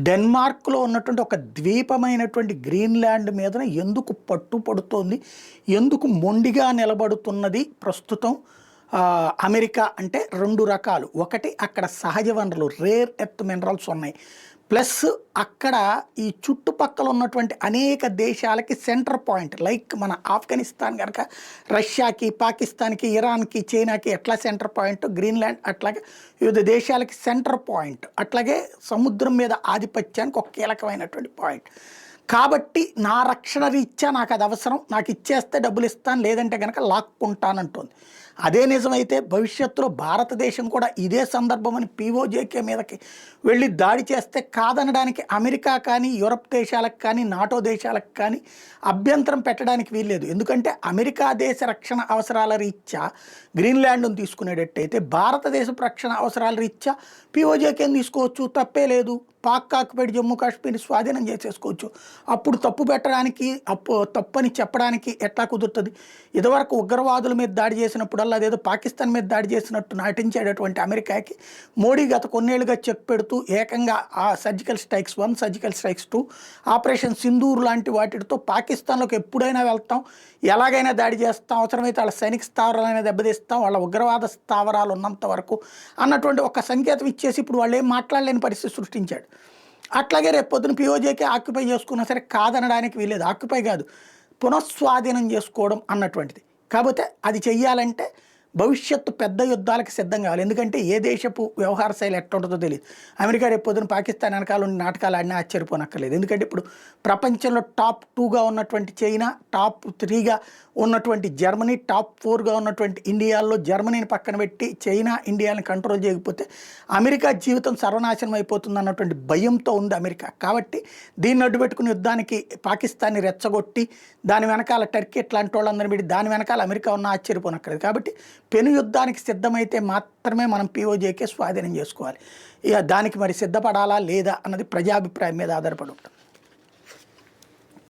డెన్మార్క్లో ఉన్నటువంటి ఒక ద్వీపమైనటువంటి గ్రీన్లాండ్ మీదన ఎందుకు పట్టుపడుతోంది, ఎందుకు మొండిగా నిలబడుతున్నది ప్రస్తుతం అమెరికా అంటే రెండు రకాలు. ఒకటి అక్కడ సహజ వనరులు రేర్ ఎర్త్ మినరల్స్ ఉన్నాయి, ప్లస్ అక్కడ ఈ చుట్టుపక్కల ఉన్నటువంటి అనేక దేశాలకి సెంటర్ పాయింట్. లైక్ మన ఆఫ్ఘనిస్తాన్ కనుక రష్యాకి, పాకిస్తాన్కి, ఇరాన్కి, చైనాకి ఎట్లా సెంటర్ పాయింట్, గ్రీన్లాండ్ అట్లాగే వివిధ దేశాలకి సెంటర్ పాయింట్. అట్లాగే సముద్రం మీద ఆధిపత్యానికి ఒక కీలకమైనటువంటి పాయింట్. కాబట్టి నా రక్షణ రీత్యా నాకు అది అవసరం, నాకు ఇచ్చేస్తే డబ్బులు ఇస్తాను, లేదంటే కనుక లాక్కుంటానంటుంది. అదే నిజమైతే భవిష్యత్తులో భారతదేశం కూడా ఇదే సందర్భం అని పీఓజేకే మీదకి వెళ్ళి దాడి చేస్తే కాదనడానికి అమెరికా కానీ, యూరప్ దేశాలకు కానీ, నాటో దేశాలకు కానీ అభ్యంతరం పెట్టడానికి వీల్లేదు. ఎందుకంటే అమెరికా దేశ రక్షణ అవసరాల రీత్యా గ్రీన్లాండ్ను తీసుకునేటట్టయితే భారతదేశపు రక్షణ అవసరాల రీత్యా పీఓజేకేని తీసుకోవచ్చు, తప్పే లేదు. పాక్ ఆక్యుపైడ్ జమ్మూ కాశ్మీర్ స్వాధీనం చేసేసుకోవచ్చు. అప్పుడు తప్పు పెట్టడానికి, తప్పని చెప్పడానికి ఎట్లా కుదురుతుంది? ఇదివరకు ఉగ్రవాదుల మీద దాడి చేసినప్పుడల్లా అదేదో పాకిస్తాన్ మీద దాడి చేసినట్టు నటించేటటువంటి అమెరికాకి మోడీ గత కొన్నేళ్లుగా చెక్ పెడుతూ ఏకంగా ఆ surgical strikes 1, surgical strikes 2, operation Sindoor లాంటి వాటితో పాకిస్తాన్లోకి ఎప్పుడైనా వెళ్తాం, ఎలాగైనా దాడి చేస్తాం, అవసరమైతే వాళ్ళ సైనిక స్థావరాలైనా దెబ్బతీస్తాం, వాళ్ళ ఉగ్రవాద స్థావరాలు ఉన్నంత వరకు అన్నటువంటి ఒక సంకేతం ఇచ్చేసి ఇప్పుడు వాళ్ళు ఏం మాట్లాడలేని పరిస్థితి సృష్టించాడు. అట్లాగే రేపు పొద్దున పీఓజేకే ఆక్యుపై చేసుకున్నా సరే కాదనడానికి వీలేదు. ఆక్యుపై కాదు, పునఃస్వాధీనం చేసుకోవడం అన్నటువంటిది. కాకపోతే అది చెయ్యాలంటే భవిష్యత్తు పెద్ద యుద్ధాలకు సిద్ధం కావాలి. ఎందుకంటే ఏ దేశపు వ్యవహార శైలి ఎట్టుంటుందో తెలియదు. అమెరికా రేపు పొద్దున పాకిస్తాన్ వెనకాల ఉండి నాటకాలు ఆడినా ఆశ్చర్యపోనక్కర్లేదు. ఎందుకంటే ఇప్పుడు ప్రపంచంలో టాప్ 2గా ఉన్నటువంటి చైనా, టాప్ 3గా ఉన్నటువంటి జర్మనీ, టాప్ 4గా ఉన్నటువంటి ఇండియాలో జర్మనీని పక్కన పెట్టి చైనా, ఇండియాని కంట్రోల్ చేయకపోతే అమెరికా జీవితం సర్వనాశనం అయిపోతుంది అన్నటువంటి భయంతో ఉంది అమెరికా. కాబట్టి దీన్ని అడ్డుపెట్టుకుని యుద్ధానికి పాకిస్తాన్ని రెచ్చగొట్టి దాని వెనకాల టర్కీ ఇట్లాంటి వాళ్ళందరూ పెట్టి దాని వెనకాల అమెరికా ఉన్న ఆశ్చర్యపోనక్కర్లేదు. కాబట్టి పెను యుద్ధానికి సిద్ధమైతే మాత్రమే మనం పీఓజేకే స్వాధీనం చేసుకోవాలి. ఇక దానికి మరి సిద్ధపడాలా లేదా అన్నది ప్రజాభిప్రాయం మీద ఆధారపడి ఉంటుంది.